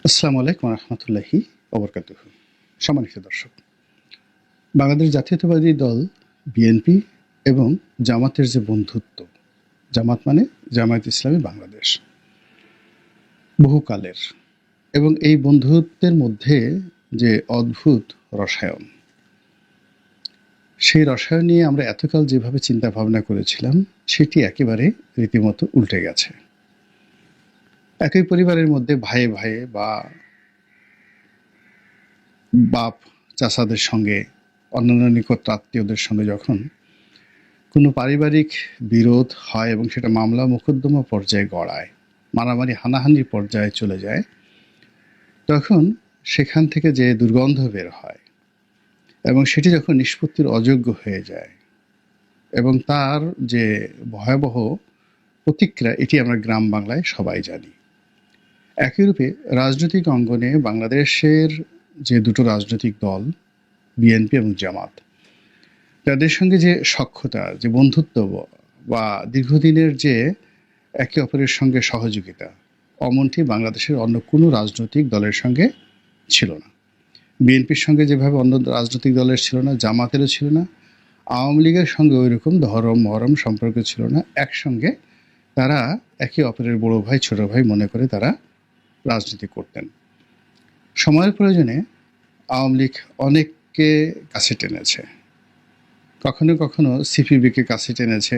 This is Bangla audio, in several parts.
আসসালামু আলাইকুম রহমতুল্লাহি ওবরকাতুহু। সম্মানিত দর্শক, বাংলাদেশ জাতীয়তাবাদী দল বিএনপি এবং জামাতের যে বন্ধুত্ব, জামাত মানে জামায়াত ইসলামী বাংলাদেশ, বহুকালের, এবং এই বন্ধুত্বের মধ্যে যে অদ্ভুত রসায়ন, সেই রসায়ন নিয়ে আমরা এতকাল যেভাবে চিন্তা ভাবনা করেছিলাম সেটি একেবারে রীতিমতো উল্টে গেছে। একই পরিবারের মধ্যে ভাইয়ে ভাইয়ে বা বাপ চাচাদের সঙ্গে, অন্যান্য নিকট আত্মীয়দের সঙ্গে যখন কোনো পারিবারিক বিরোধ হয় এবং সেটা মামলা মোকদ্দমা পর্যায়ে গড়ায়, মারামারি হানাহানির পর্যায়ে চলে যায়, তখন সেখান থেকে যে দুর্গন্ধ বের হয় এবং সেটি যখন নিষ্পত্তির অযোগ্য হয়ে যায় এবং তার যে ভয়াবহ প্রতিক্রিয়া, এটি আমরা গ্রাম বাংলায় সবাই জানি। একইরূপে রাজনৈতিক অঙ্গনে বাংলাদেশের যে দুটো রাজনৈতিক দল বিএনপি এবং জামাত, তাদের সঙ্গে যে সখ্যতা, যে বন্ধুত্ব বা দীর্ঘদিনের যে একে অপরের সঙ্গে সহযোগিতা, অমনটি বাংলাদেশের অন্য কোনো রাজনৈতিক দলের সঙ্গে ছিল না। বিএনপির সঙ্গে যেভাবে অন্য রাজনৈতিক দলের ছিল না, জামাতেরও ছিল না, আওয়ামী লীগের সঙ্গে ওই রকম ধরম মহরম সম্পর্ক ছিল না। একসঙ্গে তারা একে অপরের বড় ভাই ছোট ভাই মনে করে তারা রাজনীতি করতেন। সময়ের প্রয়োজনে আওয়ামী লীগ অনেককে কাছে টেনেছে, কখনো কখনো সিপিবিকে কাছে টেনেছে,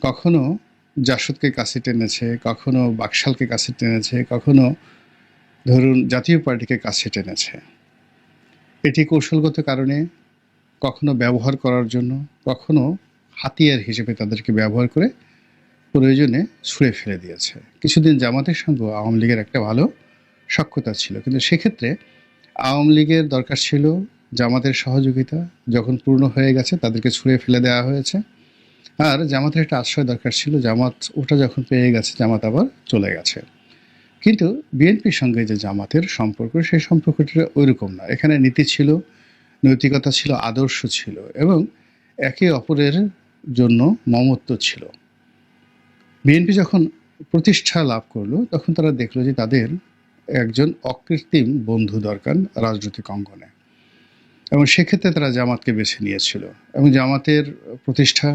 কখনো জাসদকে কাছে টেনেছে, কখনো বাকশালকে কাছে টেনেছে, কখনো ধরুন জাতীয় পার্টিকে কাছে টেনেছে। এটি কৌশলগত কারণে, কখনো ব্যবহার করার জন্য, কখনো হাতিয়ার হিসেবে তাদেরকে ব্যবহার করে প্রয়োজনে ছুঁড়ে ফেলে দিয়েছে। কিছুদিন জামাতের সঙ্গে আওয়ামী লীগের একটা ভালো সখ্যতা ছিল, কিন্তু সেক্ষেত্রে আওয়ামী লীগের দরকার ছিল জামাতের সহযোগিতা, যখন পূর্ণ হয়ে গেছে তাদেরকে ছুঁড়ে ফেলে দেওয়া হয়েছে। আর জামাতের একটা আশ্রয় দরকার ছিল, জামাত ওটা যখন পেয়ে গেছে জামাত আবার চলে গেছে। কিন্তু বিএনপির সঙ্গে যে জামাতের সম্পর্ক, সেই সম্পর্কটা ওইরকম না। এখানে নীতি ছিল, নৈতিকতা ছিল, আদর্শ ছিল এবং একে অপরের জন্য মমত্ব ছিল। বিএনপি যখন প্রতিষ্ঠা লাভ করলো তখন তারা দেখলো যে তাদের একজন অকৃত্রিম বন্ধু দরকার রাজনৈতিক অঙ্গনে, এবং সেক্ষেত্রে তারা জামাতকে বেছে নিয়েছিল। এবং জামাতের প্রতিষ্ঠা,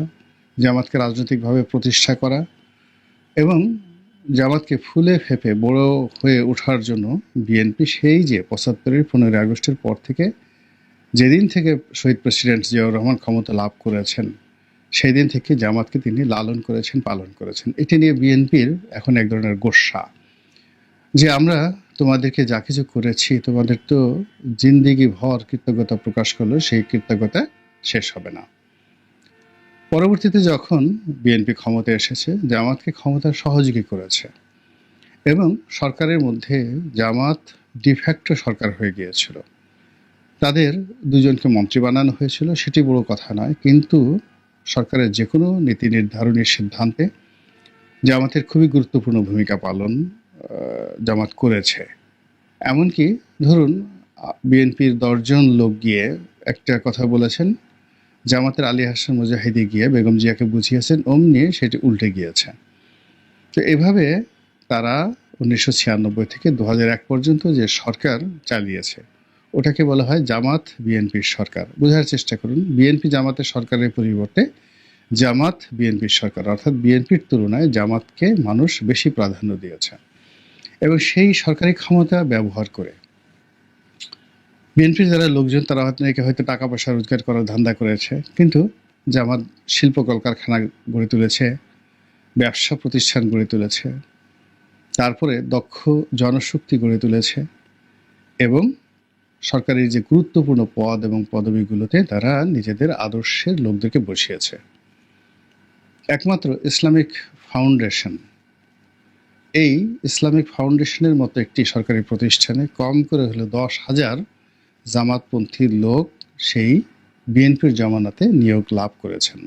জামাতকে রাজনৈতিকভাবে প্রতিষ্ঠা করা এবং জামাতকে ফুলে ফেঁপে বড় হয়ে ওঠার জন্য বিএনপি সেই যে ৭৫-এর ১৫ই আগস্টের পর থেকে, যেদিন থেকে শহীদ প্রেসিডেন্ট জিয়াউর রহমান ক্ষমতা লাভ করেছেন, সেই দিন থেকে জামাতকে তিনি লালন করেছেন, পালন করেছেন। এটি নিয়ে বিএনপির এখন এক ধরনের গোস্বা যে আমরা তোমাদেরকে যা কিছু করেছি, তোমাদের তো জিন্দিগি ভর কৃতজ্ঞতা প্রকাশ করলো, সেই কৃতজ্ঞতা শেষ হবে না। পরবর্তীতে যখন বিএনপি ক্ষমতায় এসেছে, জামাতকে ক্ষমতার সহযোগী করেছে এবং সরকারের মধ্যে জামাত ডিফ্যাক্টো সরকার হয়ে গিয়েছিল। তাদের দুজনকে মন্ত্রী বানানো হয়েছিল, সেটি বড় কথা নয়, কিন্তু সরকারের যে কোনো নীতি নির্ধারণের সিদ্ধান্তে জামাতের খুবই গুরুত্বপূর্ণ ভূমিকা পালন জামাত করেছে। এমনকি ধরুন বিএনপির ১০ জন লোক গিয়ে একটা কথা বলেছেন, জামাতের আলী হাসান মুজাহিদি গিয়ে বেগম জিয়াকে বুঝিয়েছেন, অমনি সেটি উল্টে গিয়েছে। তো এভাবে তারা ১৯৯৬ থেকে ২০০১ পর্যন্ত যে সরকার চালিয়েছে, ওটাকে বলা হয় জামাত বিএনপির সরকার। বোঝার চেষ্টা করুন, বিএনপি জামাতের সরকারের পরিবর্তে জামাত বিএনপির সরকার, অর্থাৎ বিএনপির তুলনায় জামাতকে মানুষ বেশি প্রাধান্য দিয়েছে। এবং সেই সরকারি ক্ষমতা ব্যবহার করে বিএনপির যারা লোকজন, তারা হয়তো টাকা পয়সা রোজগার করার ধান্দা করেছে, কিন্তু জামাত শিল্প কলকারখানা গড়ে তুলেছে, ব্যবসা প্রতিষ্ঠান গড়ে তুলেছে, তারপরে দক্ষ জনশক্তি গড়ে তুলেছে এবং সরকারের যে গুরুত্বপূর্ণ পদ এবং পদবিগুলোতে তারা নিজেদের আদর্শের লোকদেরকে বসিয়েছে। একমাত্র ইসলামিক ফাউন্ডেশন, এই ইসলামিক ফাউন্ডেশনের মতো একটি সরকারি প্রতিষ্ঠানে কম করে হলে ১০,০০০ জামাতপন্থী লোক সেই বিএনপির জমানাতে নিয়োগ লাভ করেছেন।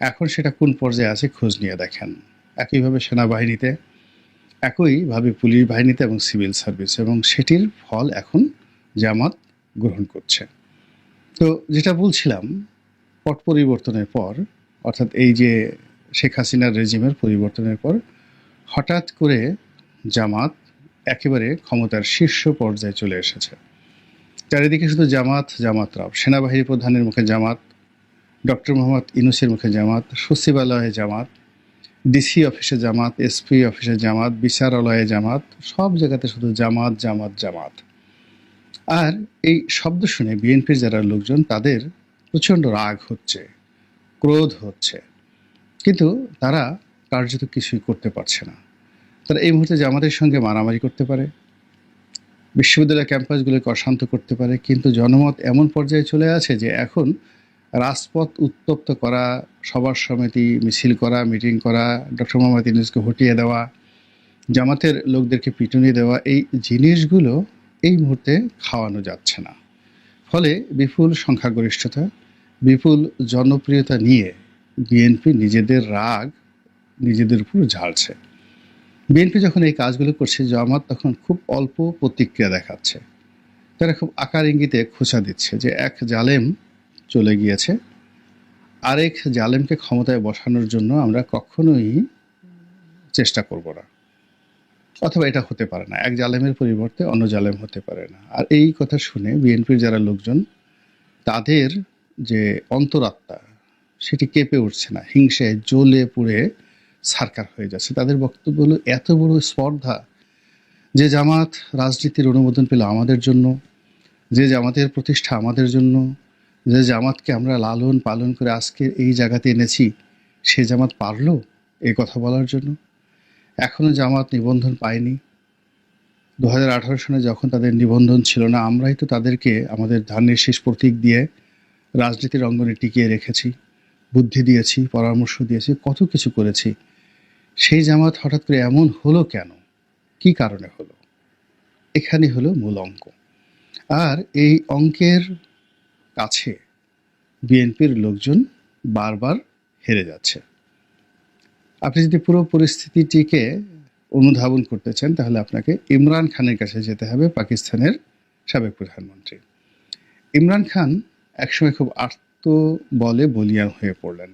এখন সেটা কোন পর্যায়ে আছে খোঁজ নিয়ে দেখেন। একইভাবে সেনাবাহিনীতে, একইভাবে পুলিশ বাহিনীতে এবং সিভিল সার্ভিস, এবং সেটির ফল এখন জামাত গ্রহণ করছে। তো যেটা বলছিলাম, পট পরিবর্তনের পর, অর্থাৎ এই যে শেখ হাসিনার রেজিমের পরিবর্তনের পর হঠাৎ করে জামাত একেবারে ক্ষমতার শীর্ষ পর্যায়ে চলে এসেছে। চারিদিকে শুধু জামাত জামাতরাও, সেনাবাহিনী প্রধানের মুখে জামাত, ডক্টর মোহাম্মদ ইউনূসের মুখে জামাত, সচিবালয়ে জামাত, ডিসি অফিসে জামাত, এসপি অফিসে জামাত, বিচারালয়ে জামাত, সব জায়গাতে শুধু জামাত জামাত জামাত। আর এই শব্দ শুনে বিএনপির যারা লোকজন তাদের প্রচণ্ড রাগ হচ্ছে, ক্রোধ হচ্ছে, কিন্তু তারা কার্যত কিছুই করতে পারছে না। তারা এই মুহূর্তে জামাতের সঙ্গে মারামারি করতে পারে, বিশ্ববিদ্যালয় ক্যাম্পাসগুলোকে অশান্ত করতে পারে, কিন্তু জনমত এমন পর্যায়ে চলে আছে যে এখন রাজপথ উত্তপ্ত করা, সভা সমিতি মিছিল করা, মিটিং করা, ডক্টর মোহাম্মদ ইউনূসকে হটিয়ে দেওয়া, জামাতের লোকদেরকে পিটুনি দেওয়া, এই জিনিসগুলো এই মুহূর্তে খাওয়ানো যাচ্ছে না। ফলে বিপুল সংখ্যাগরিষ্ঠতা, বিপুল জনপ্রিয়তা নিয়ে বিএনপি নিজেদের রাগ নিজেদের উপর ঝাড়ছে। বিএনপি যখন এই কাজগুলো করছে, জামাত তখন খুব অল্প প্রতিক্রিয়া দেখাচ্ছে। তারা খুব আকার ইঙ্গিতে খোঁচা দিচ্ছে যে এক জালেম চলে গিয়েছে, আরেক জালেমকে ক্ষমতায় বসানোর জন্য আমরা কখনোই চেষ্টা করব না, অথবা এটা হতে পারে না, এক জালেমের পরিবর্তে অন্য জালেম হতে পারে না। আর এই কথা শুনে বিএনপির যারা লোকজন, তাদের যে অন্তরাত্মা সেটি কেঁপে উঠছে না, হিংসায় জ্বলে পুড়ে ছারখার হয়ে যাচ্ছে। তাদের বক্তব্য হলো এত বড় স্পর্ধা, যে জামাত রাজনীতির অনুমোদন পেল আমাদের জন্য, যে জামাতের প্রতিষ্ঠা আমাদের জন্য, যে জামাতকে আমরা লালন পালন করে আজকে এই জায়গাতে এনেছি, সে জামাত পারল এই কথা বলার জন্য? এখনও জামাত নিবন্ধন পায়নি। 2018 সনে যখন তাদের নিবন্ধন ছিল না, আমরাই তো তাদেরকে আমাদের ধানের শীষ প্রতীক দিয়ে রাজনীতির অঙ্গনে টিকিয়ে রেখেছি, বুদ্ধি দিয়েছি, পরামর্শ দিয়েছি, কত কিছু করেছি। সেই জামাত হঠাৎ করে এমন হলো কেন? কি কারণে হলো? এখানে হলো মূল অঙ্ক। আর এই অঙ্কের কাছে বিএনপির লোকজন বারবার হেরে যাচ্ছে। আপনি যদি পুরো পরিস্থিতিটিকে অনুধাবন করতে চান, তাহলে আপনাকে ইমরান খানের কাছে যেতে হবে, পাকিস্তানের সাবেক প্রধানমন্ত্রী। ইমরান খান একসময় খুব বলে বলিয়ান হয়ে পড়লেন।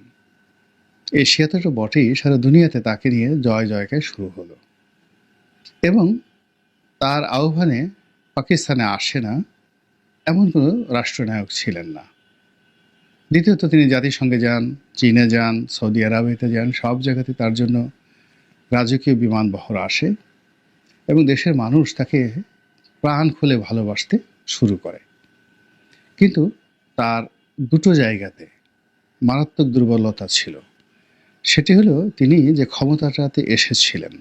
এশিয়াতে তো বটেই, সারা দুনিয়াতে তাকে নিয়ে জয় জয়কার শুরু হলো। এবং তার আহ্বানে পাকিস্তানে আসে না এমন কোনো রাষ্ট্রনায়ক ছিলেন না। দ্বিতীয়ত তিনি জাতিসংঘে যান, চীনে যান, সৌদি আরবেতে যান, সব জায়গাতে তার জন্য রাজকীয় বিমান বহর আসে এবং দেশের মানুষ তাকে প্রাণ খুলে ভালোবাসতে শুরু করে। কিন্তু তার দুটো জায়গাতে মারাত্মক দুর্বলতা ছিল। সেটি হলো তিনি যে ক্ষমতাটাতে এসেছিলেন,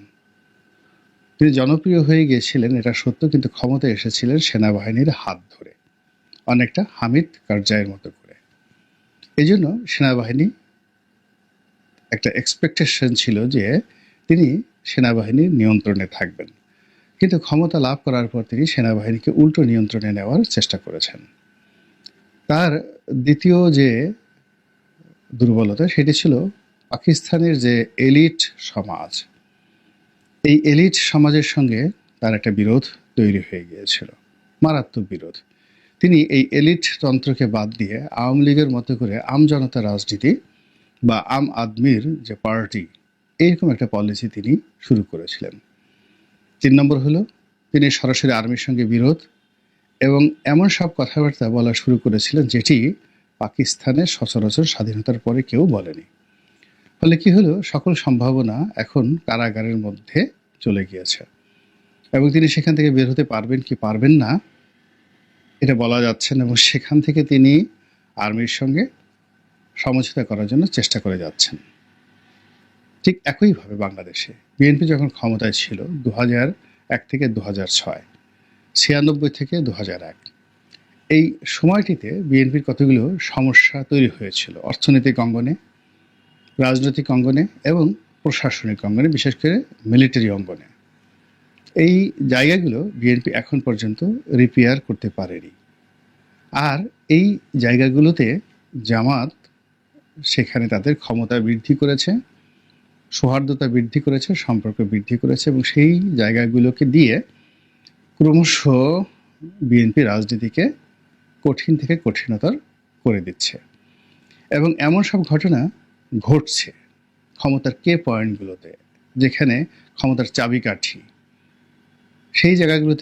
তিনি জনপ্রিয় হয়ে গিয়েছিলেন এটা সত্য, কিন্তু ক্ষমতায় এসেছিলেন সেনাবাহিনীর হাত ধরে, অনেকটা হামিদ কারজাইয়ের মতো করে। এই জন্য সেনাবাহিনী একটা এক্সপেকটেশন ছিল যে তিনি সেনাবাহিনীর নিয়ন্ত্রণে থাকবেন, কিন্তু ক্ষমতা লাভ করার পর তিনি সেনাবাহিনীকে উল্টো নিয়ন্ত্রণে নেওয়ার চেষ্টা করেছেন। তার দ্বিতীয় যে দুর্বলতা সেটি ছিল পাকিস্তানের যে এলিট সমাজ, এই এলিট সমাজের সঙ্গে তার একটা বিরোধ তৈরি হয়ে গিয়েছিল, মারাত্মক বিরোধ। তিনি এই এলিট তন্ত্রকে বাদ দিয়ে আওয়ামী লীগের মতো করে আমজনতা রাজনীতি বা আম আদমির যে পার্টি, এইরকম একটা পলিসি তিনি শুরু করেছিলেন। 3 নম্বর হলো তিনি সরাসরি আর্মির সঙ্গে বিরোধ এবং এমন সব কথাবার্তা বলা শুরু করেছিলেন যেটি পাকিস্তানের সচরাচর স্বাধীনতার পরে কেউ বলেনি। ফলে কি হলো, সকল সম্ভাবনা এখন কারাগারের মধ্যে চলে গিয়েছে এবং তিনি সেখান থেকে বের হতে পারবেন কি পারবেন না এটা বলা যাচ্ছে না, এবং সেখান থেকে তিনি আর্মির সঙ্গে সমঝোতা করার জন্য চেষ্টা করে যাচ্ছেন। ঠিক একইভাবে বাংলাদেশে বিএনপি যখন ক্ষমতায় ছিল 2001 থেকে 2006, 96 থেকে 2001, এই সময়টিতে বিএনপির কতগুলো সমস্যা তৈরি হয়েছিল অর্থনৈতিক অঙ্গনে, রাজনৈতিক অঙ্গনে এবং প্রশাসনিক অঙ্গনে, বিশেষ করে মিলিটারি অঙ্গনে। এই জায়গাগুলো বিএনপি এখন পর্যন্ত রিপেয়ার করতে পারেনি। আর এই জায়গাগুলোতে জামাত সেখানে তাদের ক্ষমতা বৃদ্ধি করেছে, সৌহার্দ্যতা বৃদ্ধি করেছে, সম্পর্ক বৃদ্ধি করেছে এবং সেই জায়গাগুলোকে দিয়ে ক্রমশ বিএনপি রাজনীতিকে কঠিন থেকে কঠিনতর করে দিচ্ছে। এবং এমন সব ঘটনা ঘটছে ক্ষমতার কে পয়েন্টগুলোতে, যেখানে ক্ষমতার চাবিকাঠি সেই জায়গাগুলোতে